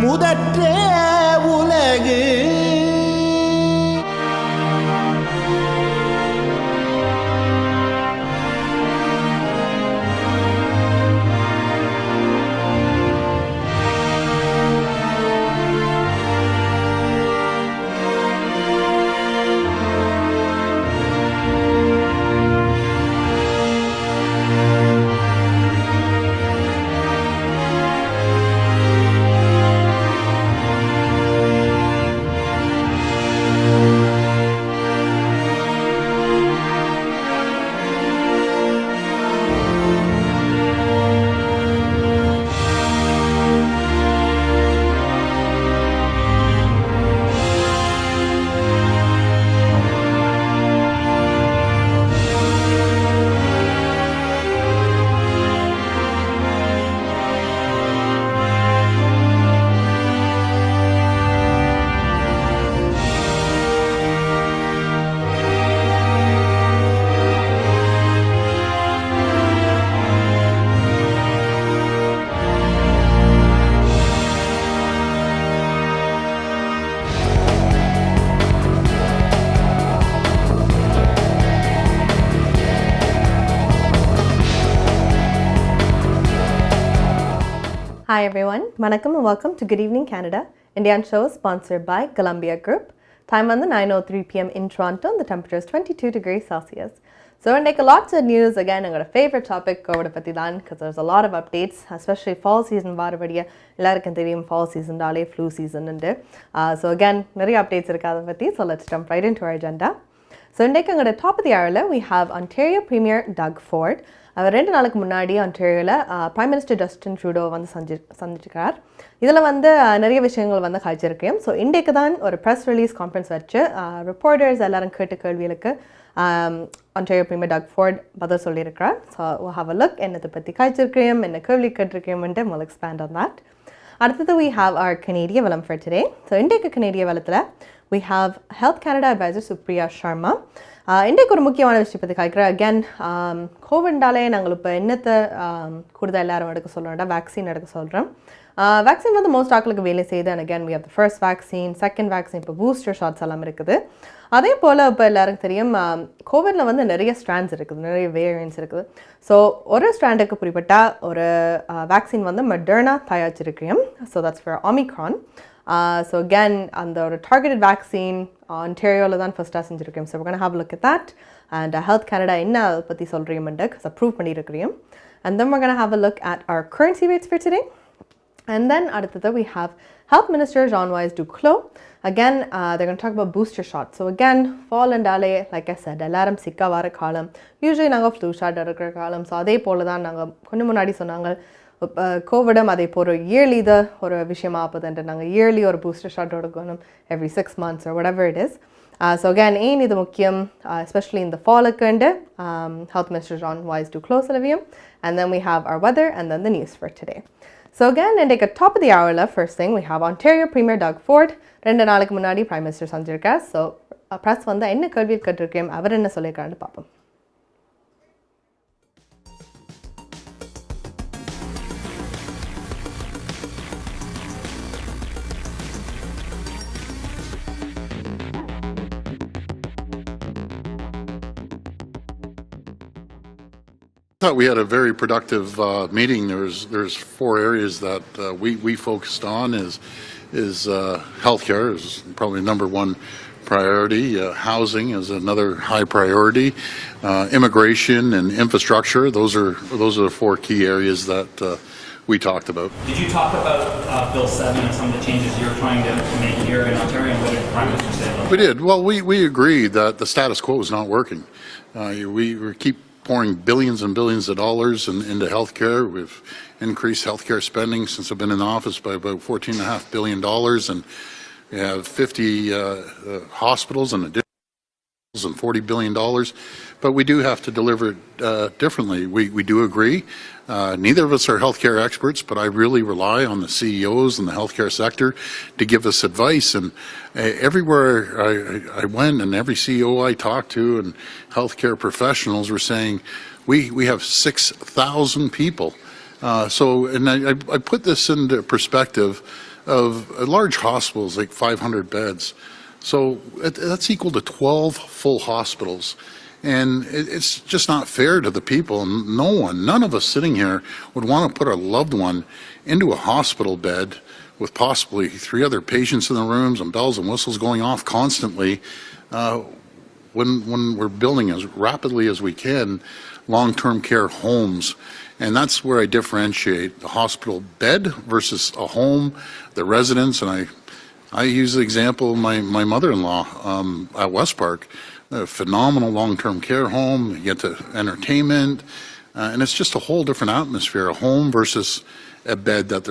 முதற்றே உலகு Hi everyone, Vanakkam and welcome to Good Evening Canada, Indian show sponsored by Golumbia Group. Time on the 9:03 p.m. in Toronto and the temperature is 22 degrees Celsius. So we're going to take lots of news. Again, I've got a favorite topic over because there's a lot of updates, especially fall season. Fall season, flu season. So again, many updates, so let's jump right into our agenda. So at the top of the hour, we have Ontario Premier Doug Ford. அவர் 2 நாளுக்கு முன்னாடி ஆன்டாரியோல prime minister Justin ட்ரூடோவை வந்து சந்திச்சிருக்கார். இதில் வந்து நிறைய விஷயங்கள் வந்து கழிச்சிருக்கேன். So இன்றைக்கு தான் ஒரு ப்ரெஸ் ரிலீஸ் கான்ஃபரன்ஸ் வச்சு ரிப்போர்ட்டர்ஸ் எல்லாரும் கேட்ட கேள்விகளுக்கு ஆன்டாரியோ பிரீமியர் டக் ஃபோர்ட் பதில் சொல்லியிருக்கிறார். ஸோ ஹாவ் அ லுக் என்னத்தை பற்றி கழிச்சிருக்கேன், என்ன கேள்வி கேட்டிருக்கேன்ட்டு we'll expand on that. அடுத்தது we have our Canadian வலம் for today. ஸோ இன்றைக்கு கனேடிய வலத்தில் we have Health Canada Advisor Supriya Sharma. இன்றைக்கு ஒரு முக்கியமான விஷயம் பற்றி காய்க்கிறேன். அகேன் கோவிட்னாலே நாங்கள் இப்போ என்னத்தை கூடுதல் எல்லாரும் எடுக்க சொல்கிறோம்னா வேக்சின் எடுக்க சொல்கிறோம். வேக்சின் வந்து மோஸ்ட் ஆக்களுக்கு வேலை செய்யுது. And again we have the first vaccine, second vaccine, இப்போ பூஸ்டர் ஷாட்ஸ் எல்லாம் இருக்குது. அதே போல் இப்போ எல்லாருக்கும் தெரியும் கோவிடில் வந்து நிறைய ஸ்ட்ராண்ட்ஸ் இருக்குது, நிறைய வேரியன்ட்ஸ் இருக்குது. ஸோ ஒரு ஸ்ட்ராண்டுக்கு குறிப்பிட்ட ஒரு வேக்சின் வந்து Moderna தயாரிச்சிருக்கேன். So that's for Omicron. So again, அந்த ஒரு targeted vaccine Ontarioல தான் ஃபர்ஸ்ட்டாக செஞ்சுருக்கேன். So we're going to have a look at that. And Health Canada என்ன அதை பற்றி சொல்கிறீங்கன்ட்டு அப்ரூவ் பண்ணியிருக்கிறேன். And then we're going to have a look at our currency rates for today. And then அடுத்தது we have Health Minister Jean-Yves Duclos. Again, they're going to talk about booster shots. So again, fall and dale, like I said, எல்லாரும் சிக்கா வர காலம். Usually நாங்கள் flu shot எடுக்கிற காலம். So அதே போல் தான் நாங்கள் கொஞ்சம் முன்னாடி சொன்னாங்க கோவிடும் அதே போல் இயர்லி இதை ஒரு விஷயமா ஆகுதுன்ட்டு நாங்கள் இயர்லி ஒரு பூஸ்டர் ஷாட் எடுக்கணும் every 6 months or whatever it is. So again, ஏன் இது முக்கியம், especially in the fall-க்குண்டு Health Minister Jean-Yves Duclos சொல்லுவியும். And then we have our weather and then the news for today. So again, and at top of the hour, first thing, we have Ontario Premier Doug Ford. 2 நாளுக்கு முன்னாடி Prime Minister சந்திச்சிருக்கார். So press வந்து என்ன கேள்வி கேட்டிருக்கேன், அவர் என்ன சொல்லியிருக்காருன்னு பார்ப்போம். I thought we had a very productive meeting. There's 4 areas that we focused on. Is healthcare is probably number 1 priority. Housing is another high priority. Immigration and infrastructure. Those are the 4 key areas that we talked about. Did you talk about Bill 7 and some of the changes you're trying to make here in Ontario? And what did the Prime Minister say about that? We did. Well, we agreed that the status quo is not working. We keep pouring billions and billions of dollars into healthcare. We've increased healthcare spending since I've been in office by about $14.5 billion, and we have 50 hospitals and $40 billion. But we do have to deliver it differently. We do agree. Neither of us are healthcare experts, but I really rely on the CEOs in the healthcare sector to give us advice. And everywhere I went and every CEO I talked to and healthcare professionals were saying, we have 6,000 people. And I put this into perspective. of large hospitals, like 500 beds. So that's equal to 12 full hospitals. And it's just not fair to the people. None of us sitting here would want to put a loved one into a hospital bed with possibly 3 other patients in the rooms and bells and whistles going off constantly when we're building as rapidly as we can long-term care homes. And that's where I differentiate the hospital bed versus a home, the residents. And I use the example of my mother-in-law at West Park, a phenomenal long-term care home. You get to entertainment, and it's just a whole different atmosphere. A home versus a bed that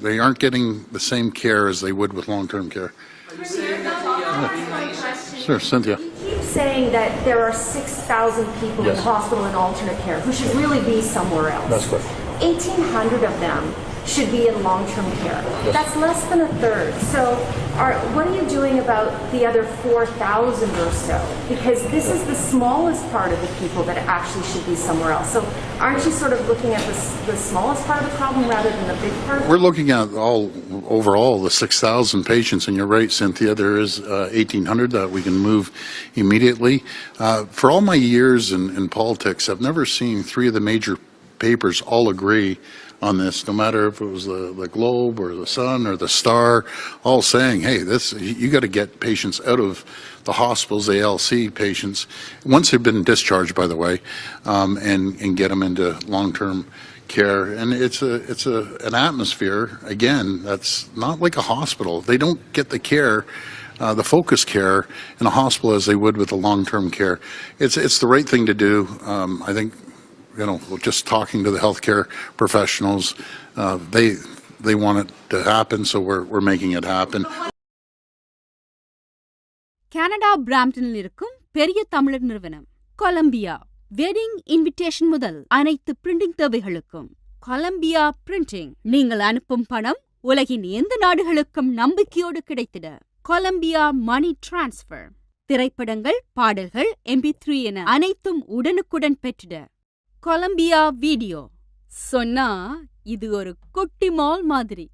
they aren't getting the same care as they would with long-term care. Sure, Cynthia. You keep saying that there are 6,000 people in hospital and alternate care who should really be somewhere else. That's correct. 1,800 of them should be in long-term care. Yes. That's less than a third. So what are you doing about the other 4,000 or so? Because this is the smallest part of the people that actually should be somewhere else. So aren't you sort of looking at the smallest part of the problem rather than the big part? We're looking at overall the 6,000 patients, and you're right, Cynthia, there is 1,800 that we can move immediately. For all my years in politics, I've never seen 3 of the major papers all agree on this, no matter if it was the Globe or the Sun or the Star, all saying, hey, you got to get patients out of the hospitals, ALC patients, once they've been discharged, by the way, and get them into long-term care. And it's an atmosphere, again, that's not like a hospital. They don't get the care, the focus care in a hospital as they would with the long-term care. It's the right thing to do. I think, just talking to the healthcare professionals, they want it to happen, so we're making it happen. Canada பிராம்ப்டனில் இருக்கும் பெரிய தமிழர் நிறுவனம் Colombia wedding invitation முதல் அனைத்து printing தேவைகளுக்கும் Colombia printing. நீங்கள் அனுப்பும் பணம் உலகின் எந்த நாடுகளுக்கும் நம்பிக்கையோடு கிடைத்திட கொலம்பியா மணி டிரான்ஸ்ஃபர். திரைப்படங்கள், பாடல்கள், MP3 என அனைத்தும் உடனுக்குடன் பெற்றிட கொலம்பியா வீடியோ. சொன்னா இது ஒரு குட்டி மால் மாதிரி.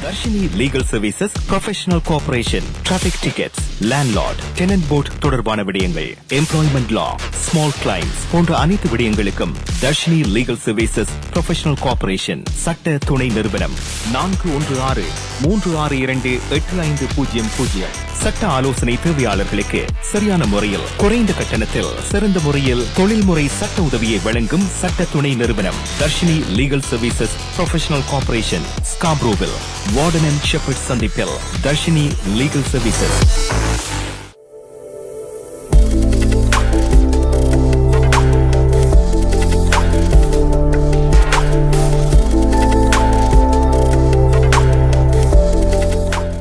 Dharshini legal services, professional cooperation, traffic tickets, landlord, tenant board தொடர்பான விடயங்கள், எம்ப்ளாய்மெண்ட் லா, ஸ்மால் கிளைம்ஸ் போன்ற அனைத்து விடயங்களுக்கும் Dharshini legal services professional cooperation சட்ட துணை நிறுவனம் 4163285000. சட்ட ஆலோசனை தேவையாளர்களுக்கு சரியான முறையில் குறைந்த கட்டணத்தில் சிறந்த முறையில் தொழில்முறை சட்ட உதவியை வழங்கும் சட்ட துணை நிறுவனம் Dharshini legal services professional cooperation, ஸ்காப்ரோவில், வார்டன் அண்ட் ஷெப்பர்ட் சந்திப்பில். Dharshini legal services.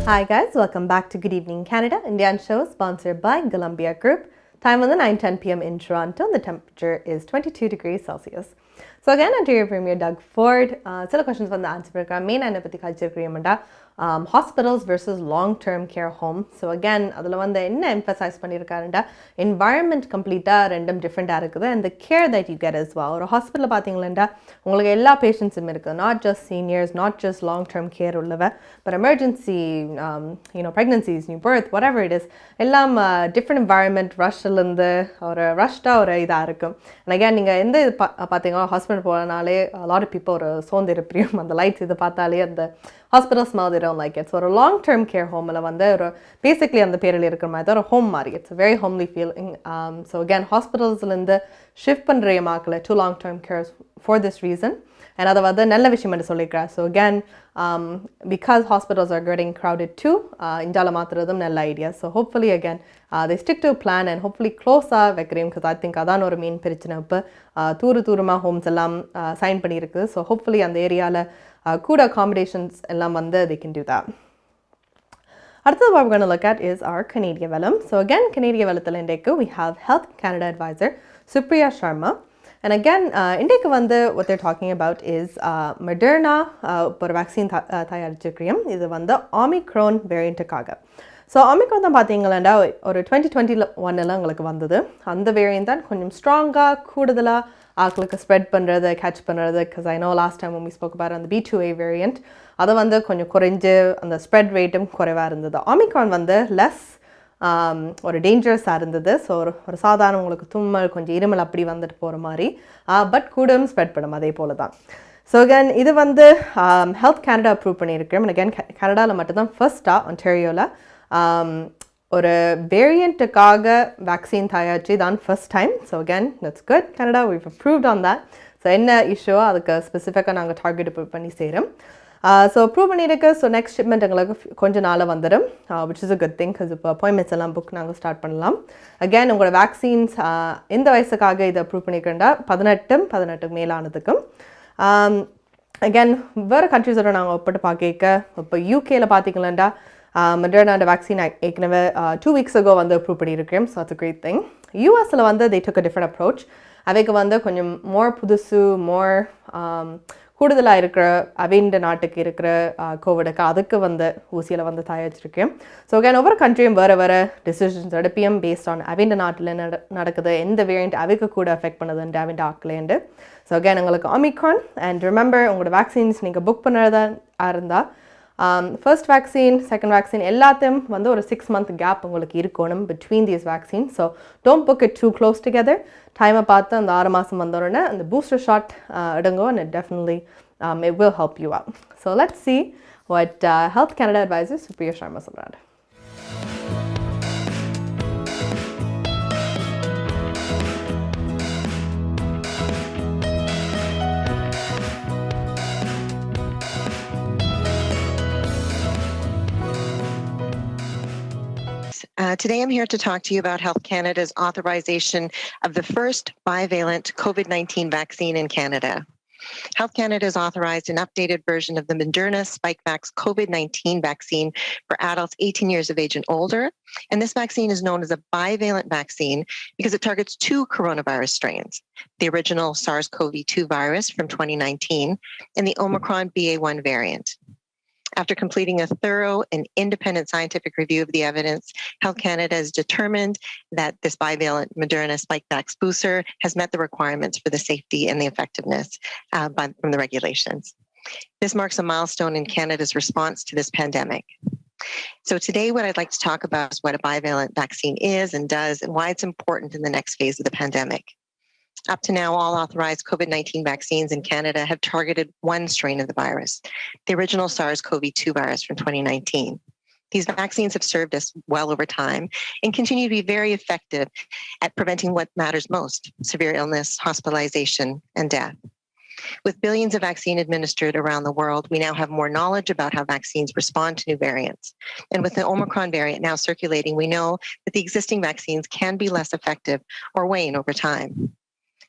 Hi guys, welcome back to Good Evening Canada, Indian show sponsored by Golumbia Group. Time on the 9:10 p.m. in Toronto, and the temperature is 22 degrees Celsius. So again, Ontario Premier Doug Ford, sila questions from the answer program. Main and patti kalchirukkriyamanda hospitals versus long-term care home. So again, adula vanda enna emphasize pannirukkaranda environment complete-a rendum different-a irukku, and the care that you get as well. Or hospital pathingala ungalku ella patients irukku, not just seniors, not just long-term care ullava, but emergency, pregnancies, new birth, whatever it is, ellam different environment, rush ilundu or rushed or idha irukum. And again, ninga endha pathinga hospital போனாலே a lot of people ஒரு சோந்தேற பிரியம், அந்த lights இதை பார்த்தாலே அந்த hospital smell they don't like it. So ஒரு long term care ஹோமில் வந்து ஒரு பேசிக்லி அந்த பேரில் இருக்கிற மாதிரி தான் ஒரு ஹோம் மாதிரி. It's very homely feeling. So again ஹாஸ்பிட்டல்ஸ்லேருந்து ஷிஃப்ட் பண்ணுற மாக்கில் to long term cares for this reason. And அதை வந்து நல்ல விஷயம் என்று சொல்லியிருக்கிறேன். So again because hospitals are getting crowded too, இந்தியாவில் மாற்றுறதும் நல்ல idea. So hopefully again they stick to a plan and hopefully க்ளோஸாக வைக்கிறேன். பிகாஸ் ஐ திங்க் அதான் ஒரு மெயின் பிரச்சனை. இப்போ தூரமாக ஹோம்ஸ் எல்லாம் சைன் பண்ணியிருக்கு. ஸோ ஹோப்ஃபுல்லி அந்த ஏரியாவில் கூட accommodations எல்லாம் வந்து they can do that. அடுத்தது what we're going to look at is our Canadian Velum. So again, Canadian Velum இன்றைக்கு we have Health Canada Advisor Supriya Sharma. And again, இன்றைக்கு வந்து what they're talking about is Moderna ஒரு vaccine தயாரிச்சிருக்கிறோம். இது வந்து Omicron வேரியண்ட்டுக்காக. So Omicron தான் பார்த்தீங்களாண்டா ஒரு 2021 உங்களுக்கு வந்தது. அந்த வேரியண்ட் தான் கொஞ்சம் ஸ்ட்ராங்காக கூடுதலாக ஆக்களுக்கு ஸ்ப்ரெட் பண்ணுறது கேட்ச் பண்ணுறது because I know last time when we spoke about on the B2A variant அது வந்து கொஞ்சம் குறைஞ்சு அந்த ஸ்ப்ரெட் ரேட்டும் குறைவாக இருந்தது. Omicron வந்து லெஸ் ஒரு டேஞ்சரஸாக இருந்தது. ஸோ ஒரு சாதாரண உங்களுக்கு தும்மல் கொஞ்சம் இருமல் அப்படி வந்துட்டு போகிற மாதிரி பட் கூடவும் ஸ்ப்ரெட் பண்ணும் அதே போல தான். ஸோ அகேன் இது வந்து ஹெல்த் கேனடா அப்ரூவ் பண்ணியிருக்கேன். அகேன் கனடாவில் மட்டும்தான் ஃபர்ஸ்ட்டாக ஒன்டாரியோவில் ஒரு வேரியண்ட்டுக்காக வேக்சின் தயாரிச்சு தான் first time. So again that's good Canada we've approved on that. So என்ன இஷ்யூவோ அதுக்கு ஸ்பெசிஃபிக்காக நாங்கள் டார்கெட் பண்ணி செய்கிறோம். ஸோ அப்ரூவ் பண்ணியிருக்கு. ஸோ நெக்ஸ்ட் ஷிப்மெண்ட் எங்களுக்கு கொஞ்சம் நாளில் வந்துடும் which is a good thing because இப்போ அப்பாயின்மெண்ட்ஸ் எல்லாம் புக் நாங்கள் ஸ்டார்ட் பண்ணலாம். அகேன் உங்களோட வேக்சின்ஸ் எந்த வயசுக்காக இதை அப்ரூவ் பண்ணிக்கிறேன்டா 18 மேலானதுக்கும். அகேன் வேறு கண்ட்ரிஸோட நாங்கள் ஒப்பிட்டு பார்க்க இப்போ யூகேயில் பார்த்தீங்களா Modernaவ வேக்சின் ஏற்கனவே 2 weeks ago வந்து அப்ரூவ் பண்ணியிருக்கேன். So that's a great thing. யூஎஸில் வந்து they took a different approach. அவைக்கு வந்து கொஞ்சம் புதுசு கூடுதலாக இருக்கிற அவைண்ட நாட்டுக்கு இருக்கிற கோவிடுக்கு அதுக்கு வந்து ஊசியில் வந்து தயாரிச்சிருக்கேன். ஸோ அகேன் ஒவ்வொரு கண்ட்ரியும் வேறு டிசிஷன்ஸ் எடுப்பியும் பேஸ்ட் ஆன் அவைண்ட நாட்டில் நடக்குது எந்த வேரியண்ட் அவைக்கு கூட அஃபெக்ட் பண்ணுதுன்ட்டு அவைண்ட ஆக்கலேண்டு. ஸோ அகேன் உங்களுக்கு Omicron அண்ட் ரிமெம்பர் உங்களோட வேக்சின்ஸ் நீங்கள் புக் பண்ணுறதா இருந்தால் ஃபர்ஸ்ட் வேக்சின் செகண்ட் வேக்சின் எல்லாத்தையும் வந்து ஒரு 6 month கேப் உங்களுக்கு இருக்கணும் between these vaccine. So don't book it too close together. டைமை பார்த்து அந்த 6 மாதம் வந்தோடனே அந்த பூஸ்டர் ஷாட் எடுங்கோ and it definitely it will help you out. So let's see what Health Canada advisor Supriya Sharma சொல்றாரு. Today I'm here to talk to you about Health Canada's authorization of the first bivalent COVID-19 vaccine in Canada. Health Canada has authorized an updated version of the Moderna Spikevax COVID-19 vaccine for adults 18 years of age and older. And this vaccine is known as a bivalent vaccine because it targets 2 coronavirus strains, the original SARS-CoV-2 virus from 2019 and the Omicron BA.1 variant. After completing a thorough and independent scientific review of the evidence, Health Canada has determined that this bivalent Moderna Spikevax booster has met the requirements for the safety and the effectiveness from the regulations. This marks a milestone in Canada's response to this pandemic. So today what I'd like to talk about is what a bivalent vaccine is and does and why it's important in the next phase of the pandemic. Up to now, all authorized COVID-19 vaccines in Canada have targeted one strain of the virus, the original SARS-CoV-2 virus from 2019. These vaccines have served us well over time and continue to be very effective at preventing what matters most, severe illness, hospitalization, and death. With billions of vaccines administered around the world, we now have more knowledge about how vaccines respond to new variants. And with the Omicron variant now circulating, we know that the existing vaccines can be less effective or wane over time.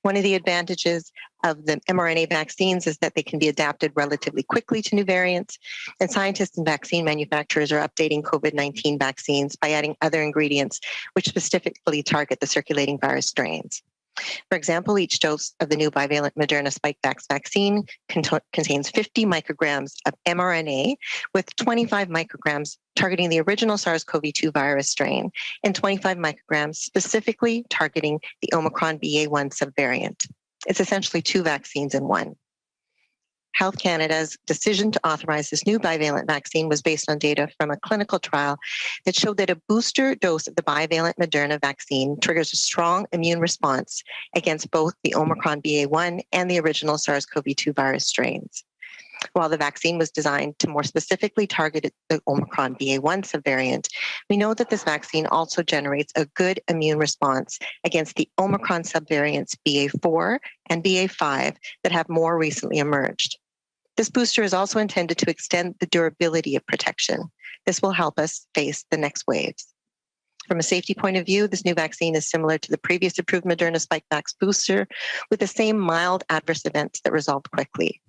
One of the advantages of the mRNA vaccines is that they can be adapted relatively quickly to new variants, and scientists and vaccine manufacturers are updating COVID-19 vaccines by adding other ingredients which specifically target the circulating virus strains. For example, each dose of the new bivalent Moderna Spikevax vaccine contains 50 micrograms of mRNA with 25 micrograms targeting the original SARS-CoV-2 virus strain and 25 micrograms specifically targeting the Omicron BA.1 subvariant. It's essentially 2 vaccines in one. Health Canada's decision to authorize this new bivalent vaccine was based on data from a clinical trial that showed that a booster dose of the bivalent Moderna vaccine triggers a strong immune response against both the Omicron BA.1 and the original SARS-CoV-2 virus strains. While the vaccine was designed to more specifically target the Omicron BA.1 subvariant, we know that this vaccine also generates a good immune response against the Omicron subvariants BA.4 and BA.5 that have more recently emerged. This booster is also intended to extend the durability of protection. This will help us face the next waves. From a safety point of view, this new vaccine is similar to the previous approved Moderna Spikevax booster with the same mild adverse events that resolved quickly.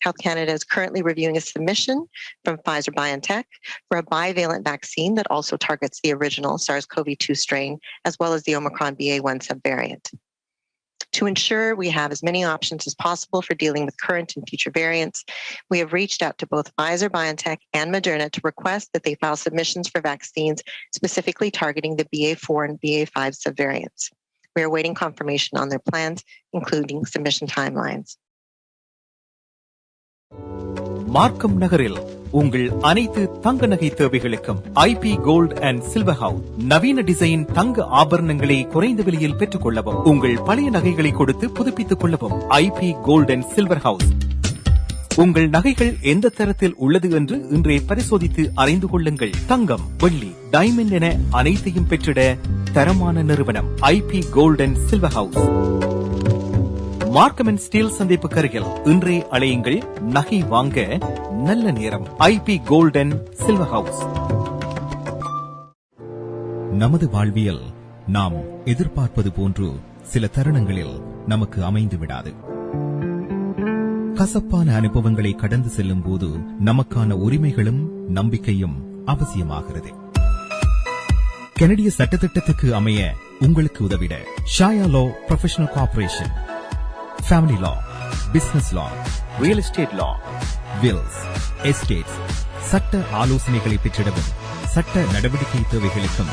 Health Canada is currently reviewing a submission from Pfizer-BioNTech for a bivalent vaccine that also targets the original SARS-CoV-2 strain as well as the Omicron BA.1 subvariant. To ensure we have as many options as possible for dealing with current and future variants, we have reached out to both Pfizer-BioNTech and Moderna to request that they file submissions for vaccines specifically targeting the BA.4 and BA.5 subvariants. We are waiting confirmation on their plans, including submission timelines. மார்க்கம் நகரில் உங்கள் அனைத்து தங்க நகை தேவைகளுக்கும் IP gold and silver house நவீன design தங்க ஆபரணங்களை குறைந்த விலையில் பெற்றுக் கொள்ளவும் உங்கள் பழைய நகைகளை கொடுத்து புதுப்பித்துக் கொள்ளவும் IP gold and silver house உங்கள் நகைகள் எந்த தரத்தில் உள்ளது என்று இன்றே பரிசோதித்து அறிந்து கொள்ளுங்கள். தங்கம், வெள்ளி, டைமண்ட் என அனைத்தையும் பெற்றிட தரமான நிறுவனம் IP gold and silver house. Markham and Steeles சந்திப்புக்கு அருகில் இன்றே அழையுங்கள். நகை வாங்க நல்ல நேரம். IP gold and silver house. நமது வாழ்வியல் நாம் எதிர்பார்ப்பது போன்று சில தருணங்களில் நமக்கு அமைந்து விடாது. கசப்பான அனுபவங்களை கடந்து செல்லும் போது நமக்கான உரிமைகளும் நம்பிக்கையும் அவசியமாகிறது. கனடிய சட்டத்திட்டத்துக்கு அமைய உங்களுக்கு உதவிட ஷாயா லா ப்ரொஃபஷனல் கார்ப்பரேஷன், ஃபேமிலி லா, பிசினஸ் லா, ரியல் எஸ்டேட் லா, வில்ஸ், எஸ்டேட்ஸ், சட்ட ஆலோசனைகளை பெற்றிடவும் சட்ட நடவடிக்கை தேவைகளுக்கும்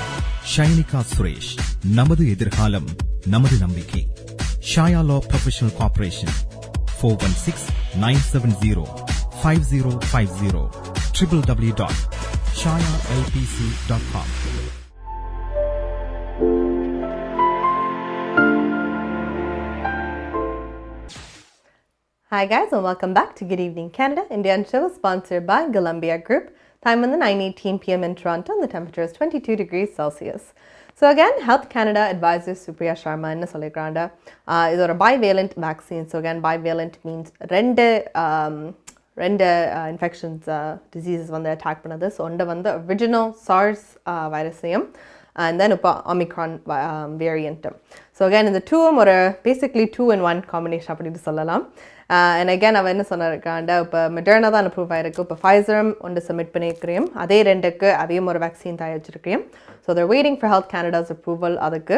ஷைனிகா சுரேஷ். நமது எதிர்காலம் நமது நம்பிக்கை. ஷாயா லா professional corporation 416-970-5050 www.shayalpc.com. Hi guys, and welcome back to Good Evening Canada. Indian show is sponsored by Golumbia Group. Time on the 9:18 p.m. in Toronto, and the temperature is 22 degrees Celsius. So again, Health Canada advisor Supriya Sharma என்ன சொல்லிக்கிறாங்க, இது ஒரு bivalent vaccine. So again, bivalent means ரெண்டு infections, diseases வந்து attack பண்ணது. So ஒன்று வந்து original SARS virusையும் and then இப்போ Omicron variant. So again, இந்த டூவும் ஒரு basically 2-in-1 combination அப்படின்னு சொல்லலாம். And again, அவன் என்ன சொன்னாருக்காண்ட, இப்போ Moderna தான் அப்ரூவ் ஆயிருக்கு, இப்போ Pfizerum ஒன்று சப்மிட் பண்ணியிருக்கிறேன், அதே ரெண்டுக்கு அவையும் ஒரு vaccine தயாரிச்சிருக்கிறேன். So they're waiting for Health Canada's approval அதுக்கு.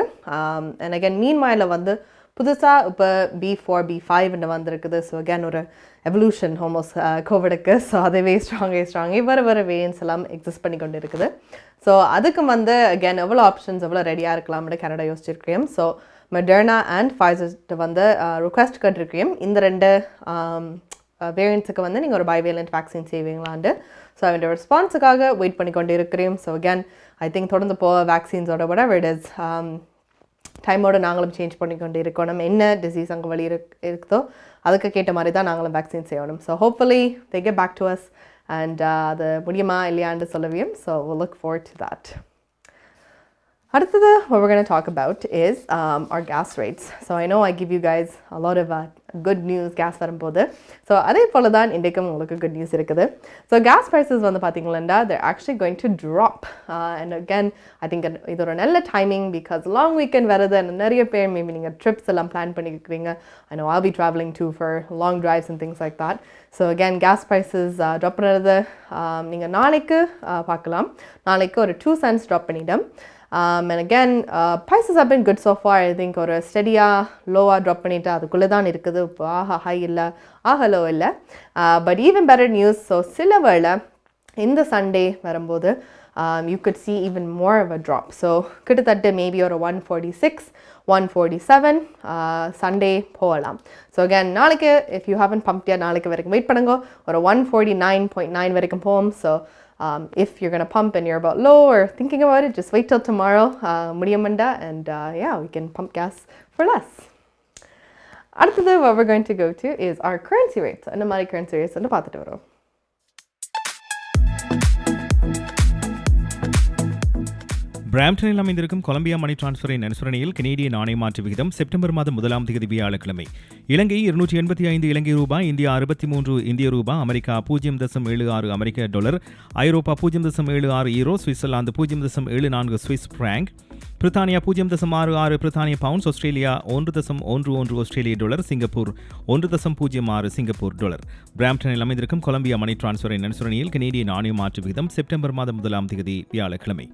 And again, meanwhile வந்து புதுசாக இப்போ B4, B5 வந்திருக்குது. ஸோ அகேன் ஒரு எவல்யூஷன் ஆல்மோஸ்ட் கோவிடுக்கு. ஸோ அதுவே ஸ்ட்ராங் வர வேரியன்ஸ் எல்லாம் எக்ஸிஸ்ட் பண்ணி கொண்டு இருக்குது. ஸோ அதுக்கு வந்து அகேன் எவ்வளோ ஆப்ஷன்ஸ் எவ்வளோ ரெடியாக இருக்கலாம்னு கனடா யோசிச்சிருக்கேன். ஸோ Moderna அண்ட் Pfizer வந்து ரிக்வெஸ்ட் கேட்டிருக்கேன், இந்த ரெண்டு வேரியன்ஸுக்கு வந்து நீங்கள் ஒரு பைவேலண்ட் வேக்சின் செய்வீங்களாண்டு. ஸோ அவன் ரெஸ்பான்ஸுக்காக வெயிட் பண்ணி கொண்டு இருக்கிறேன். ஸோ அகேன் ஐ திங்க் தொடர்ந்து வேக்சின்ஸோட whatever it is டைமோடு நாங்களும் சேஞ்ச் பண்ணிக்கொண்டு இருக்கணும். என்ன டிசீஸ் அங்கே வழி இருக்குதோ அதுக்கு கேட்ட மாதிரி தான் நாங்களும் வேக்சின் செய்யணும். So hopefully they get back to us and அது முடியுமா இல்லையான்னு சொல்லவியும். So we'll look forward to that. அடுத்தது what we're going to talk about is our gas rates. So I know I give you guys a lot of good news gas வரும்போது. So அதே போல தான் இன்றைக்கும் உங்களுக்கு good news இருக்குது. So gas prices வந்து பார்த்தீங்களா, they're actually going to drop. And again, I think இது ஒரு நல்ல timing because long weekend வருது and நிறைய பேர் மேபி நீங்கள் ட்ரிப்ஸ் எல்லாம் பிளான் பண்ணிக்கிறீங்க. I know I'll be traveling too for long drives and things like that. So again, gas prices drop பண்ணுறது நீங்கள் நாளைக்கு பார்க்கலாம். நாளைக்கு ஒரு 2 cents drop பண்ணிடும். And again, prices have been good so far. I think ஒரு ஸ்டெடியாக லோவாக ட்ராப் பண்ணிவிட்டு அதுக்குள்ளே தான் இருக்குது. இப்போ ஹை இல்லை, லோ இல்லை. But even better news. So சில வேளை இந்த சண்டே வரும்போது you could see even more of a drop. So கிட்டத்தட்ட மேபி ஒரு 146, 147 சண்டே போகலாம். ஸோ அகேன் நாளைக்கு if you haven't pumped yet, நாளைக்கு வரைக்கும் வெயிட் பண்ணுங்க. ஒரு 149.9 வரைக்கும் போகும். So if you're going to pump and you're about low or thinking about it, just wait till tomorrow, mudiyamanda, and yeah, we can pump gas for less. அடுத்தது what we're going to go to is our currency rates. அந்த மாதிரி currency rates வந்து பார்த்துட்டு வரோம். பிராம்டனில் அமைந்திருக்கும் Colombia மணி டிரான்ஸ்ஃபரின் அனுசரணையில் கனேடிய நாணய மாற்று விகிதம் செப்டம்பர் மாதம் 1ஆம் தேதி வியாழக்கிழமை இலங்கை 285 இலங்கை ரூபாய், இந்தியா 63 இந்திய ரூபாய், அமெரிக்கா 0.76 அமெரிக்க டாலர், ஐரோப்பா 0.76 யூரோ, சுவிட்சர்லாந்து 0.74 சுவிஸ் பிராங்க், பிரித்தானியா 0.66 பிரித்தானிய பவுண்ட்ஸ், ஆஸ்திரேலியா 1.11 ஆஸ்திரேலிய டாலர், சிங்கப்பூர் 1.06 சிங்கப்பூர் டாலர். பிராம்டனில் அமைந்திருக்கும் கொலம்பியா மணி டிரான்ஸ்ஃபரின் அனுசரணையில் கனேடிய நாணய மாற்று விகிதம் செப்டம்பர் மாதம் 1ஆம் தேதி வியாழக்கிழமை.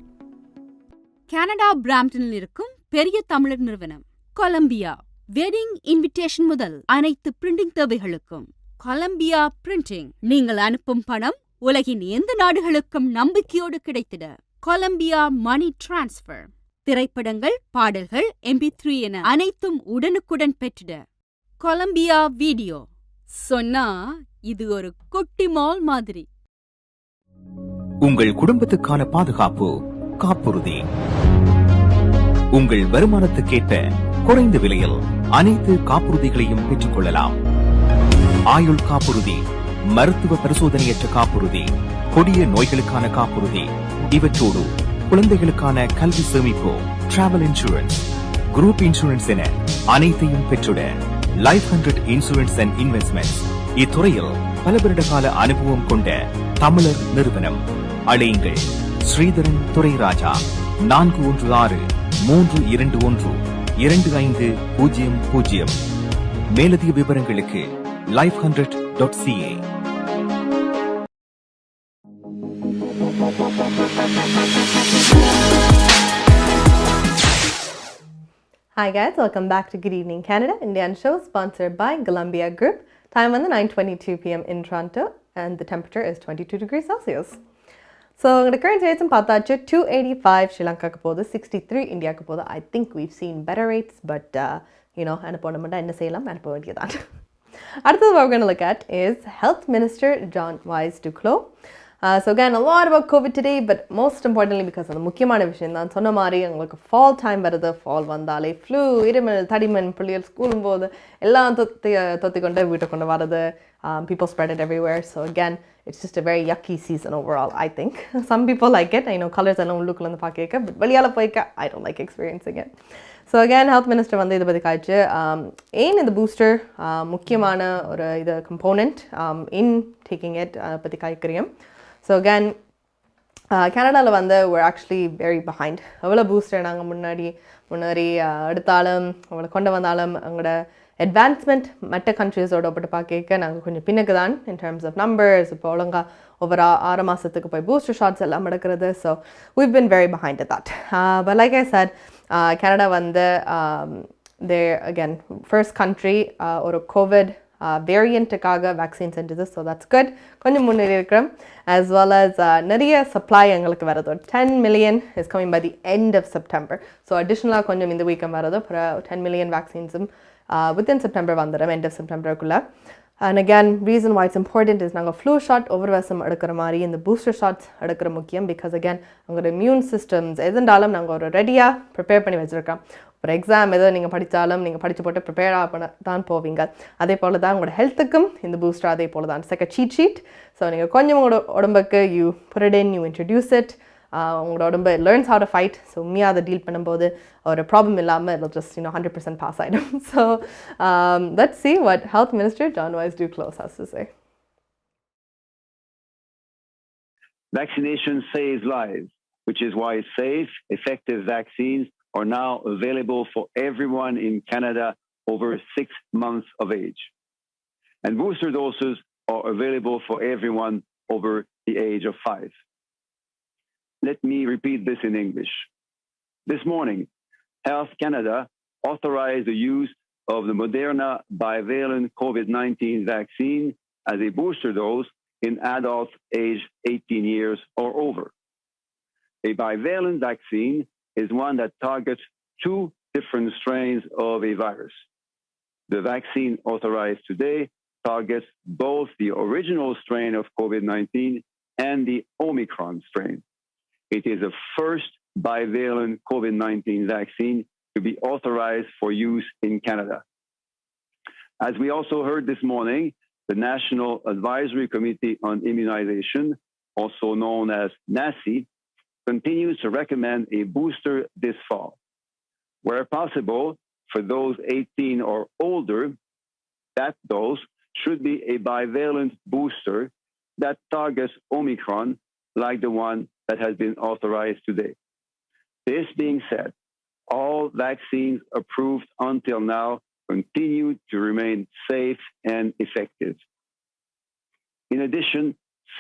கனடா பிராம்டனில் இருக்கும் பெரிய தமிழர் நிறுவனம் கொலம்பியா. வெட்டிங் இன்விடேஷன் முதல் அனைத்து பிரிண்டிங் தேவைகளுக்கும் கொலம்பியா பிரிண்டிங். நீங்கள் அனுப்பும் பணம் உலகின் எந்த நாடுகளுக்கும் நம்பிக்கையோடு கிடைத்திட கொலம்பியா மணி டிரான்ஸ்ஃபர். திரைப்படங்கள், பாடல்கள், MP3 என அனைத்தும் உடனுக்குடன் பெற்றிட கொலம்பியா வீடியோ. சொன்னா இது ஒரு குட்டி மால் மாதிரி. உங்கள் குடும்பத்துக்கான பாதுகாப்பு காப்புறுதி. உங்கள் வருமானத்துக்கேற்ப குறைந்த விலையில் அனைத்து காப்புறுதிகளையும் பெற்றுக் கொள்ளலாம். ஆயுள் காப்புறுதி, மருத்துவ பரிசோதனையற்ற காப்புறுதி, கொடிய நோய்களுக்கான காப்புறுதி, இவற்றோடு குழந்தைகளுக்கான கல்வி சேமிப்பு, டிராவல் இன்சூரன்ஸ், குரூப் இன்சூரன்ஸ் என அனைத்தையும் பெற்றுட லைஃப் 100 இன்சூரன்ஸ் அண்ட் இன்வெஸ்ட்மெண்ட் இத்துறையில் பல வருட கால அனுபவம் கொண்ட தமிழர் நிறுவனம். அழையுங்கள் ஸ்ரீதரன் துரைராஜா 416-321-2500. மேலதிக விவரங்களுக்கு life100.ca. Hi guys, welcome back to Good Evening Canada, Indian show sponsored by Golumbia Group. Time on the 9:22 p.m. in Toronto and the temperature is 22 degrees Celsius. So the current rates in Patacha 285 Sri Lanka kapoda 63 India kapoda. I think we've seen better rates, but anaponamanda enna seiyalam anapavendiyadhaan. அடுத்தது what we're going to look at is Health Minister John Wise Duclos. So again, a lot about COVID today, but most importantly because அந்த முக்கியமான விஷயம் தான் சொன்ன மாதிரி உங்களுக்கு fall time வருது. fall வந்தாலே flu, இருமல், தடிமன், பிள்ளைகள் ஸ்கூலும் போது எல்லாம் தொத்தி கொண்டு வீட்டை கொண்டு வருது. People spread it everywhere. So again, it's just a very yucky season overall, I think. Some people like it. I know colors எல்லாம் உள்ளுக்குள்ள வந்து பார்க்க, but வெளியால போய்க்க I don't like experiencing it. So again, Health Minister வந்து இதை பற்றி காய்ச்சி ஏன் இந்த பூஸ்டர் முக்கியமான ஒரு இது கம்போனண்ட் in taking it பற்றி காய்க்கிறியும். So again, Canadaவில் வந்து we're actually very behind. எவ்வளோ பூஸ்டர் நாங்கள் முன்னாடி எடுத்தாலும் அவளை கொண்டு வந்தாலும் அவங்களோட அட்வான்ஸ்மெண்ட் மற்ற கண்ட்ரீஸோட ஒப்பிட்டு பார்க்க நாங்கள் கொஞ்சம் பின்னுக்கு தான் in terms of numbers. இப்போ ஒழுங்கா over 6 மாதத்துக்கு போய் பூஸ்டர் ஷாட்ஸ் எல்லாம் எடுக்கிறது. So we've been very behind at that. But like I said, Canada வந்து they're again first country ஒரு COVID வேரியண்ட்டுக்காக வேக்சின் செஞ்சது. So that's good. கொஞ்சம் முன்னேறி இருக்கிறோம். as well as நிறைய சப்ளை எங்களுக்கு வருது. 10 million is coming by the end of September. So அடிஷ்னலாக கொஞ்சம் இந்த வீக்கம் வருது. அப்புறம் 10 million வேக்சின்ஸும் within September வந்துடும், end of Septemberக்குள்ளே. And again, reason why it's important is நாங்கள் flu shot ஒவ்வொரு வருஷம் எடுக்கிற மாதிரி இந்த booster shots எடுக்கிற முக்கியம். because again உங்களோட immune systems எதுண்டாலும் நாங்கள் ஒரு ரெடியாக ப்ரிப்பேர் பண்ணி வச்சுருக்கோம். ஒரு எக்ஸாம் ஏதோ நீங்கள் படித்தாலும் நீங்கள் படித்து போட்டு ப்ரிப்பேர் பண்ண தான் போவீங்க. அதே போல் தான் உங்களோட ஹெல்த்துக்கும் இந்த பூஸ்டர் அதே போல் தான். செக்க சீட் ஷீட். ஸோ நீங்கள் கொஞ்சம் உங்களோட உடம்புக்கு you put it in, you introduce it. உங்களோட உடம்பு learns how to fight. So உண்மையாக அதை டீல் பண்ணும்போது ஒரு ப்ராப்ளம் இல்லாமல் it'll just 100% pass ஆகிடும். So let's see what Health Minister John Wise Duclos has to say. Vaccination saves lives, which is why safe, effective vaccines are now available for everyone in Canada over 6 months of age. And booster doses are available for everyone over the age of 5. Let me repeat this in English. This morning, Health Canada authorized the use of the Moderna bivalent COVID-19 vaccine as a booster dose in adults aged 18 years or over. A bivalent vaccine is one that targets 2 different strains of a virus. The vaccine authorized today targets both the original strain of COVID-19 and the Omicron strain. It is the first bivalent COVID-19 vaccine to be authorized for use in Canada. As we also heard this morning, the National Advisory Committee on Immunization, also known as NACI, continues to recommend a booster this fall. Where possible, for those 18 or older, that dose should be a bivalent booster that targets Omicron like the one that has been authorized today. This being said, all vaccines approved until now continue to remain safe and effective. In addition,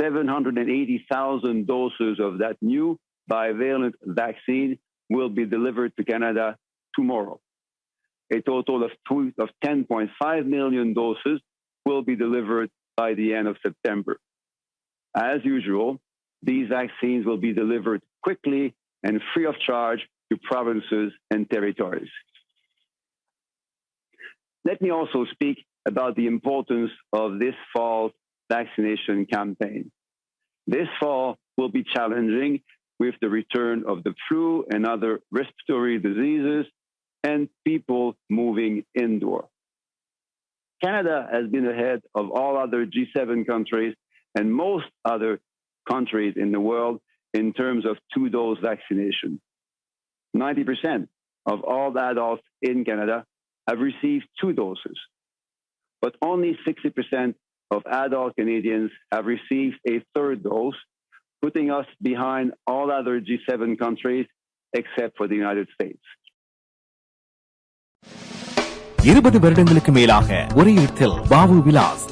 780,000 doses of that new bivalent vaccine will be delivered to Canada tomorrow. A total of 10.5 million doses will be delivered by the end of September. As usual, these vaccines will be delivered quickly and free of charge to provinces and territories. Let me also speak about the importance of this fall's vaccination campaign. This fall will be challenging with the return of the flu and other respiratory diseases and people moving indoor. Canada has been ahead of all other G7 countries and most other countries in the world in terms of two-dose vaccination. 90% of all adults in Canada have received 2 doses, but only 60% of adult Canadians have received a 3rd dose, putting us behind all other G7 countries except for the United States. 20 வருடங்களுக்கு மேலாக ஒரே இடத்தில் பாபு விலாஸ்.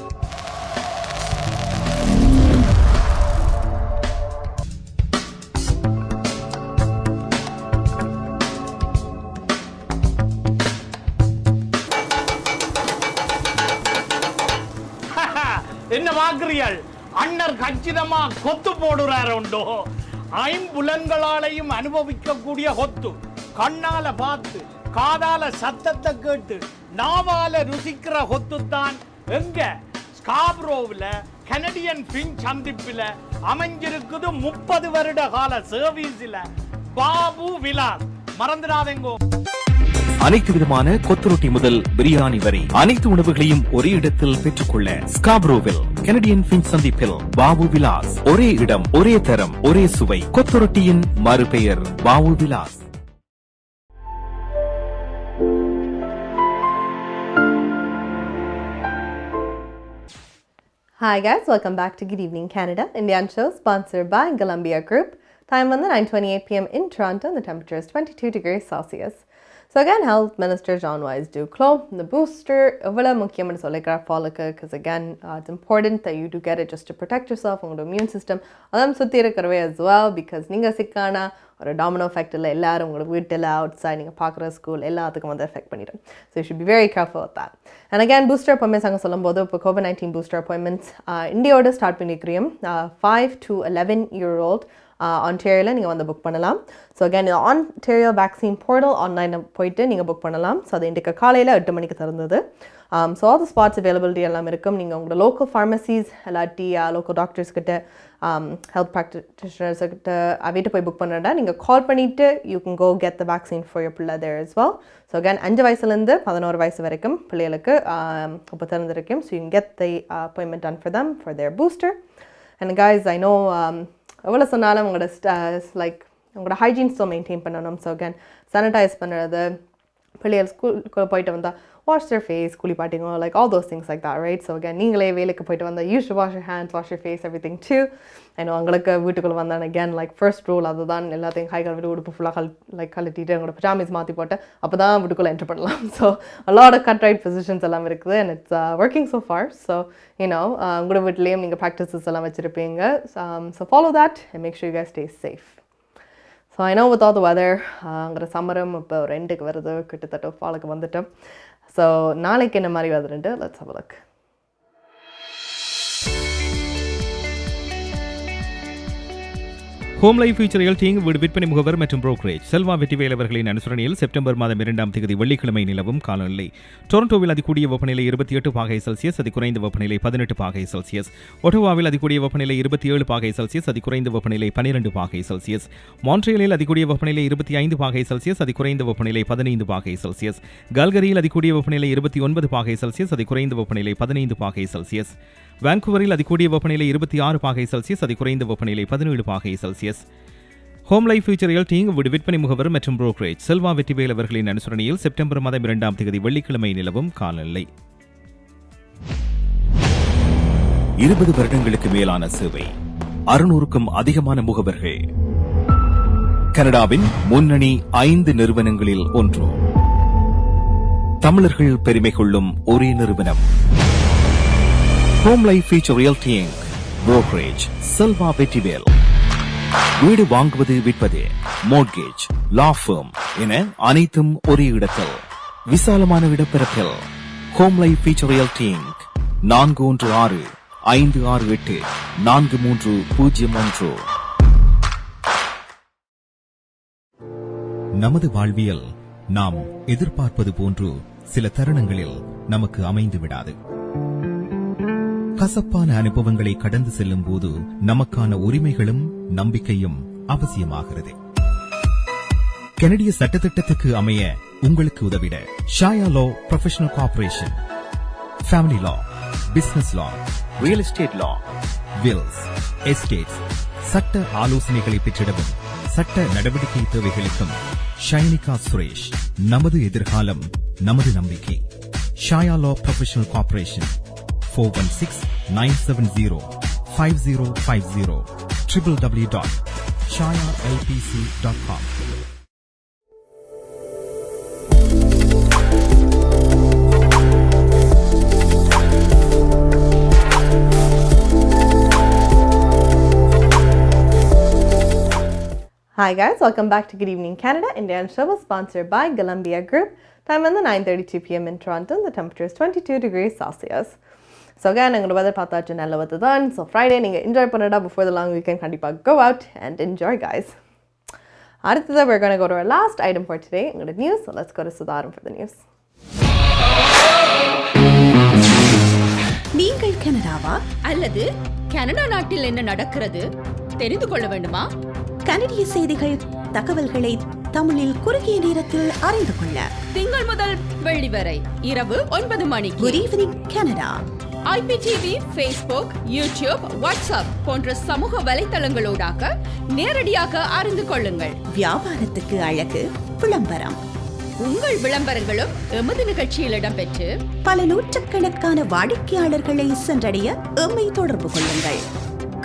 என்ன வாக்குறியல் அண்ணர் கச்சிதமா கொத்து போடுறாருண்டோ. ஐம்புலன்களாலையும் அனுபவிக்கக்கூடிய கொத்து, கண்ணால பார்த்து காதால சத்தத்தை கேட்டு நாவால ருசிக்கிற கொத்து தான் எங்க ஸ்காப்ரோவில் கனடியன் பின் சந்திப்பில் அமைஞ்சிருக்குது. 30 வருட கால சர்வீஸ்ல பாபு விலாஸ். மறந்துடாதேங்கோ. அனைத்து விதமான கொத்துரொட்டி முதல் பிரியாணி வரை அனைத்து உணவுகளையும் ஒரே இடத்தில் பெற்றுக்கொள்ள ஸ்காப்ரோவில் கனடியன் பின் சந்திப்பில் பாபு விலாஸ். ஒரே இடம், ஒரே தரம், ஒரே சுவை. கொத்துரொட்டியின் மறுபெயர் Babu Vilas. Hi guys, welcome back to Good Evening Canada, Indian show sponsored by Golumbia Group. Time on the 9:28 p.m. in Toronto, and the temperature is 22 degrees Celsius. So again, Health Minister John Wise Duclos, the booster, because again, it's important that you do get it just to protect yourself and your immune system. As well, because ninga sikkana or a domino effect ellarum veetilla outside ninga paakra school ellathukkum and affect pannidum. So you should be very careful with that. And again, booster appointments anga sollumbodhu ipo COVID-19 booster appointments India oda start pannikriyum 5 to 11-year-old Ontario நீங்க வந்து book பண்ணலாம். So again Ontario vaccine portal ஆன்லைனில் போயிட்டு நீங்கள் book பண்ணலாம். So அது இன்றைக்கு காலையில் 8 மணிக்கு திறந்தது. So all the spots availability எல்லாம் இருக்கும். நீங்கள் உங்களோட லோக்கல் ஃபார்மசிஸ் இல்லாட்டி லோக்கல் டாக்டர்ஸ் கிட்ட ஹெல்த் ப்ராக்டிஷனர்ஸ் கிட்ட வீட்டு போய் புக் பண்ணுறா நீங்கள் கால் பண்ணிவிட்டு you can go get the vaccine for your பிள்ளை there as well. So again 5 வயசுலேருந்து 11 வயசு வரைக்கும் பிள்ளைகளுக்கு இப்போ திறந்திருக்கும். So you can get the appointment done for them for their booster. And guys I know எவ்வளோ சொன்னாலும் உங்களோட லைக் உங்களோட ஹைஜீன் ஸ்டோ மெயின்டைன் பண்ணணும். ஸோ அகேன் சானிடைஸ் பண்ணுறது, பிள்ளைகள் ஸ்கூலுக்கு போயிட்டு வந்தால் வாஷ் their ஃபேஸ், குளிப்பாட்டிங்க, like all those things like that, right? So again நீங்களே வேலைக்கு போயிட்டு வந்தால் you should wash your hands, wash your face, everything too. உங்களுக்கு வீட்டுக்குள்ளே வந்தால் அகேன் லைக் ஃபர்ஸ்ட் ரூல் அதுதான், எல்லாத்தையும் கை கழுவிட்டு உடுப்பு ஃபுல்லாக கழட்டிட்டு உங்களோட பஜாமிஸ் மாற்றி போட்டு அப்போ தான் வீட்டுக்குள்ளே என்டர் பண்ணலாம். So a lot of cut right positions எல்லாம் இருக்குது and it's working so far. So உங்களோட வீட்லேயும் நீங்கள் ப்ராக்டிசஸ் எல்லாம் வச்சுருப்பீங்க. So follow that and make sure you guys stay safe. So I know with all the weather, அங்கே சம்மரும் இப்போ ஒரு எண்டுக்கு வருது, கிட்டத்தட்ட ஃபாலுக்கு வந்துட்டோம். ஸோ நாளைக்கு என்ன மாதிரி weather, let's have a look. Home life future realty inc வீடு விற்பனை முகவர் மற்றும் புரோக்கரேஜ் செல்வா வெற்றிவேல் அவர்களின் அனுசரணையில் செப்டம்பர் மாதம் 2ஆம் தேதி வெள்ளிக்கிழமை நிலவும் காலநிலை. டொரண்டோவில் அதிகூடிய வெப்பநிலை 28 பாகை செல்சியஸ், அதிகுறைந்த வெப்பநிலை 18 பாகை செல்சியஸ். ஒட்டோவாவில் அதிகூடிய வெப்பநிலை 27 பாகை செல்சியஸ், அதிகுறைந்த வெப்பநிலை 12 பாகை செல்சியஸ். மான்ட்ரியலில் அதிகூடிய வெப்பநிலை 25 பாகை செல்சியஸ், அதிகுறைந்த வெப்பநிலை 15 பாகை செல்சியஸ். கல்கரியில் அதிகூடிய வெப்பநிலை 29 பாகை செல்சியஸ், அதிகுறைந்த வெப்பநிலை 15 பாகை செல்சியஸ். வான்கூவரில் அதிகூடிய வெப்பநிலை 26 பாகை செல்சியஸ், அதிகுறைந்த வெப்பநிலை 17 பாகை Celsius. Home life future realty inc வீடு விற்பனை முகவர் மற்றும் புரோக்கரேஜ் செல்வா வெற்றிவேல் அவர்களின் அனுசரணையில் செப்டம்பர் மாதம் 2ஆம் தேதி வெள்ளிக்கிழமை நிலவும் காலநிலை. 20 வருடங்களுக்கு மேலான சேவை, 600க்கும் அதிகமான முகவர்கள், கனடாவின் முன்னணி 5 நிறுவனங்களில் ஒன்று, தமிழர்கள் பெருமை கொள்ளும் ஒரே நிறுவனம். Home life future realty inc brokerage Selva Vetrivel. வீடு வாங்குவது, விற்பது, மோட்கேஜ், லா ஃபர்ம் என அனைத்தும் ஒரே இடத்தில், விசாலமான இடப்பரப்பில். Home life future realty inc 416-568-4301. நமது வாழ்வியல் நாம் எதிர்பார்ப்பது போன்று சில தருணங்களில் நமக்கு அமைந்து விடாது. கசப்பான அனுபவங்களை கடந்து செல்லும் போது நமக்கான உரிமைகளும் நம்பிக்கையும் அவசியமாகிறது. கனடிய சட்டத்திட்டத்துக்கு அமைய உங்களுக்கு உதவிட ஷாயா லா ப்ரொஃபஷனல் கார்ப்பரேஷன், ஃபேமிலி லா, பிசினஸ் லா, ரியல் எஸ்டேட் லா, வில்ஸ், எஸ்டேட்ஸ், சட்ட ஆலோசனைகளை பெற்றிடவும் சட்ட நடவடிக்கை தேவைகளுக்கும் ஷைனிகா சுரேஷ். நமது எதிர்காலம் நமது நம்பிக்கை. ஷாயா லா professional corporation 416-970-5050 www.shayalpc.com. Hi guys, welcome back to Good Evening Canada. Indian show was sponsored by Golumbia Group. Time on the 9:32 p.m. in Toronto. The temperature is 22 degrees Celsius. So again, I'm going to weather pattern channel with the done. So Friday, you enjoy Panada before the long weekend. Kandipa go out and enjoy, guys. Aditya, we're going to go to our last item for today. I'm going to news. So let's go to Sudharam for the news. நீங்கள் கனடாவா அல்லது Canada நாட்டில் என்ன நடக்கிறது தெரிந்து கொள்ள வேண்டுமா? கனடிய செய்திகள், தகவல்களை தமிழில் குறுகிய நேரத்தில் அறிந்து கொள்ள திங்கள் முதல் வெள்ளி வரை இரவு 9 மணிக்கு good evening Canada IPTV, Facebook, YouTube, WhatsApp போன்ற சமூக வலைத்தளங்களோடாக நேரடியாக அறிந்து கொள்ளுங்கள். வியாபாரத்துக்கு அழகு விளம்பரம். உங்கள் விளம்பரங்களும் எமது நிகழ்ச்சியில் இடம்பெற்று பல நூற்றுக்கணக்கான வாடிக்கையாளர்களை சென்றடைய எம்மை தொடர்பு கொள்ளுங்கள்.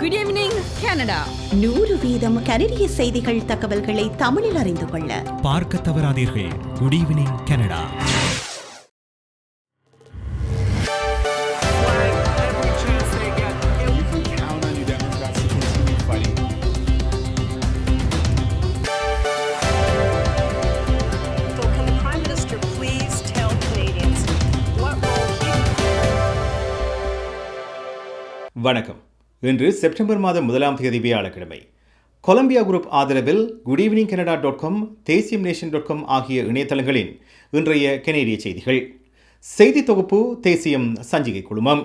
Good evening Canada. 100% கனடிய செய்திகள், தகவல்களை தமிழில் அறிந்து கொள்ள பார்க்க தவறாதீர்கள். Good evening Canada. வணக்கம். இன்று செப்டம்பர் மாதம் 1ஆம் தேதி வியாழக்கிழமை. கொலம்பியா குரூப் ஆதரவில் goodevningcanada.com, தேசியம்நேஷன்.com ஆகிய இணையதளங்களின் இன்றைய கனேடிய செய்திகள். செய்தி தொகுப்பு தேசியம் சஞ்சிகை குழுமம்.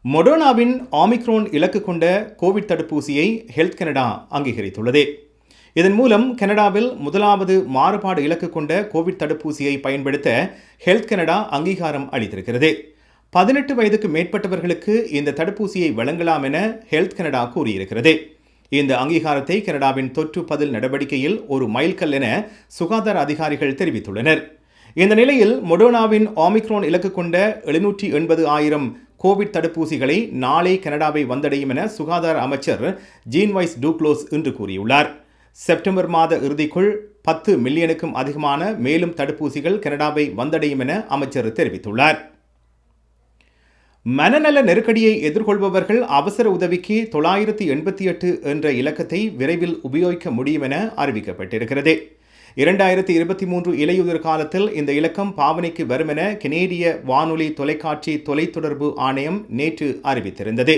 மொடர்னாவின் ஆமிக்ரோன் இலக்கு கொண்ட கோவிட் தடுப்பூசியை ஹெல்த் கனடா அங்கீகரித்துள்ளது. இதன் மூலம் கனடாவில் முதலாவது மாறுபாடு இலக்கு கொண்ட கோவிட் தடுப்பூசியை பயன்படுத்த ஹெல்த் கனடா அங்கீகாரம் அளித்திருக்கிறது. 18 வயதுக்கு மேற்பட்டவர்களுக்கு இந்த தடுப்பூசியை வழங்கலாம் என ஹெல்த் கனடா கூறியிருக்கிறது. இந்த அங்கீகாரத்தை கனடாவின் தொற்று பதில் நடவடிக்கையில் ஒரு மைல்கல் என சுகாதார அதிகாரிகள் தெரிவித்துள்ளனர். இந்த நிலையில் மொடர்னாவின் ஆமிக்ரோன் இலக்கு கொண்ட 780,000 கோவிட் தடுப்பூசிகளை நாளை கனடாவை வந்தடையும் என சுகாதார அமைச்சர் ஜீன் வைஸ் டூக்ளோஸ் இன்று கூறியுள்ளார். செப்டம்பர் மாத இறுதிக்குள் 10 மில்லியனுக்கும் அதிகமான மேலும் தடுப்பூசிகள் கனடாவை வந்தடையும் என அமைச்சர் தெரிவித்துள்ளார். மனநல நெருக்கடியை எதிர்கொள்பவர்கள் அவசர உதவிக்கு 988 என்ற இலக்கத்தை விரைவில் உபயோகிக்க முடியும் என அறிவிக்கப்பட்டிருக்கிறது. 2023 இலையுதிர் காலத்தில் இந்த இலக்கம் பாவனைக்கு வரும் என கனேடிய வானொலி தொலைக்காட்சி தொலைத்தொடர்பு ஆணையம் நேற்று அறிவித்திருந்தது.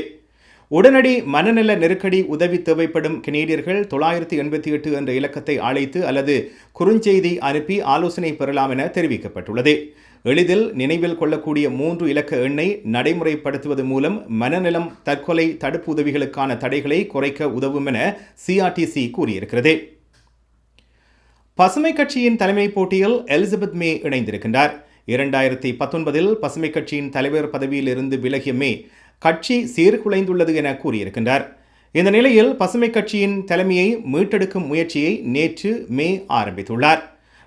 உடனடி மனநல நெருக்கடி உதவி தேவைப்படும் கனேடியர்கள் 988 என்ற இலக்கத்தை அழைத்து அல்லது குறுஞ்செய்தி அனுப்பி ஆலோசனை பெறலாம் என தெரிவிக்கப்பட்டுள்ளது. எளிதில் நினைவில் கொள்ளக்கூடிய 3 இலக்க எண்ணை நடைமுறைப்படுத்துவது மூலம் மனநலம், தற்கொலை தடுப்பு உதவிகளுக்கான தடைகளை குறைக்க உதவும் என CRTC கூறியிருக்கிறது. பசுமை கட்சியின் தலைமை போட்டியில் எலிசபெத் மே இணைந்திருக்கின்றார். 2019 பசுமை கட்சியின் தலைவர் பதவியில் இருந்து விலகிய மே கட்சி சீர்குலைந்துள்ளது என கூறியிருக்கின்றார். இந்த நிலையில் பசுமை கட்சியின் தலைமையை மீட்டெடுக்கும் முயற்சியை நேற்று மே ஆரம்பித்துள்ளார்.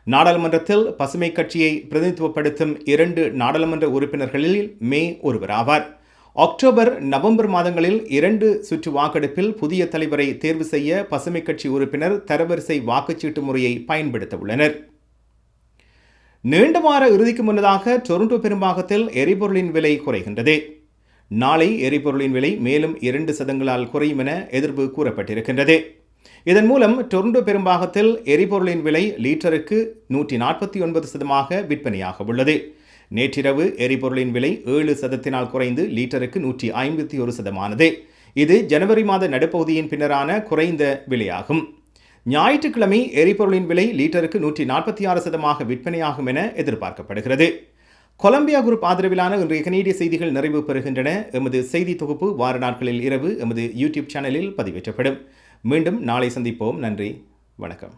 நாடாளுமன்றத்தில் பசுமை கட்சியை பிரதிநிதித்துவப்படுத்தும் 2 நாடாளுமன்ற உறுப்பினர்களில் மே ஒருவராவார். அக்டோபர், நவம்பர் மாதங்களில் 2 சுற்று வாக்கெடுப்பில் புதிய தலைவரை தேர்வு செய்ய பசுமை கட்சி உறுப்பினர் தரவரிசை வாக்குச்சீட்டு முறையை பயன்படுத்த உள்ளனர். நீண்ட வார இறுதிக்கு முன்னதாக டொரண்டோ பெரும்பாகத்தில் எரிபொருளின் விலை குறைகின்றது. நாளை எரிபொருளின் விலை மேலும் 2% குறையும் என எதிர்ப்பு கூறப்பட்டிருக்கின்றது. இதன் மூலம் டொரண்டோ பெரும்பாகத்தில் எரிபொருளின் விலை லீட்டருக்கு 149% விற்பனையாக உள்ளது. நேற்றிரவு எரிபொருளின் விலை 7% குறைந்து லீட்டருக்கு 151%. இது ஜனவரி மாத நடுப்பகுதியின் பின்னரான குறைந்த விலையாகும். ஞாயிற்றுக்கிழமை எரிபொருளின் விலை லீட்டருக்கு 146% விற்பனையாகும் என எதிர்பார்க்கப்படுகிறது. கொலம்பியா குரூப் ஆதரவிலான இன்றைய கனேடிய செய்திகள் நிறைவு பெறுகின்றன. எமது செய்தி தொகுப்பு வார நாட்களில் இரவு எமது யூடியூப் சேனலில் பதிவேற்றப்படும். மீண்டும் நாளை சந்திப்போம். நன்றி, வணக்கம்.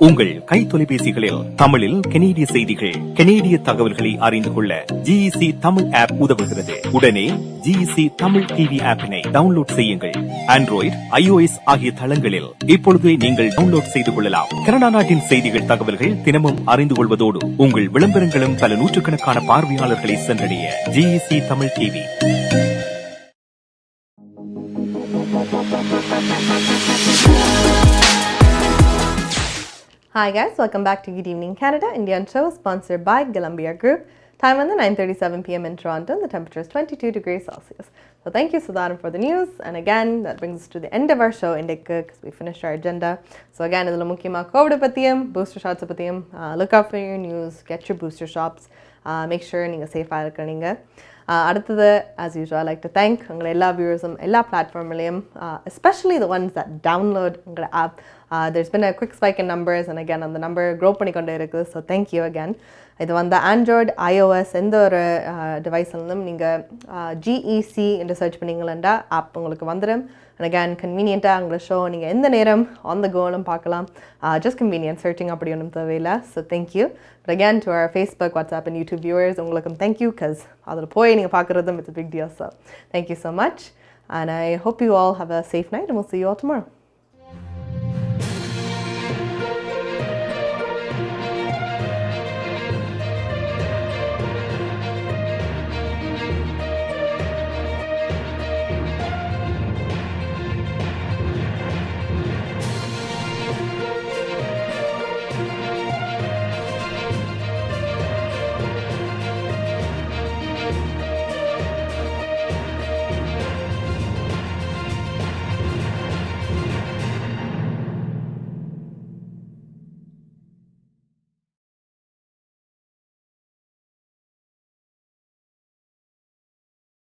உங்கள் கை தொலைபேசிகளில் தமிழில் கனேடிய செய்திகள், கனேடிய தகவல்களை அறிந்து கொள்ள GEC தமிழ் ஆப் உதவுகிறது. உடனே GEC தமிழ் டிவி ஆப்பினை டவுன்லோட் செய்யுங்கள். ஆண்ட்ராய்டு, iOS ஆகிய தளங்களில் இப்பொழுதே நீங்கள் டவுன்லோட் செய்து கொள்ளலாம். கனடா நாட்டின் செய்திகள், தகவல்கள் தினமும் அறிந்து கொள்வதோடு உங்கள் விளம்பரங்களும் பல நூற்றுக்கணக்கான பார்வையாளர்களை சென்றடைய GEC Tamil TV. Hi guys, welcome back to Good Evening Canada, Indian show sponsored by Golumbia Group. Time on the 9:37 p.m. in Toronto, and the temperature is 22 degrees Celsius. So thank you, Sudharan, for the news. And again, that brings us to the end of our show, because we finished our agenda. So again, idhula mukkiyama COVID pathiyum, booster shots pathiyum, look out for your news, get your booster shots, make sure neenga safe ah irukkinga. அடுத்தது, as usual, I like to thank உங்களை எல்லா வியூவர்ஸும் எல்லா பிளாட்ஃபார்ம்லையும், especially the ones that download உங்களோட app. There's been a quick spike in numbers, and again அந்த number grow பண்ணிக்கொண்டே இருக்குது. So thank you again. இது வந்து Android, iOS எந்த ஒரு டிவைஸ்லும் நீங்கள் GEC என்று சர்ச் பண்ணிங்களா ஆப் உங்களுக்கு வந்துடும். And again, கன்வீனியண்ட்டாக உங்களை ஷோ நீங்கள் எந்த நேரம் ஆன் த கோலும் பார்க்கலாம். Just convenient, searching அப்படி ஒன்றும் தேவையில்லை. So thank you. But again, to our Facebook, WhatsApp and YouTube viewers, உங்களுக்கும் thank you, because அதில் போய் நீங்கள் பார்க்குறதும் it's a big deal. So thank you so much. And I hope you all have a safe night, and we'll see you all tomorrow.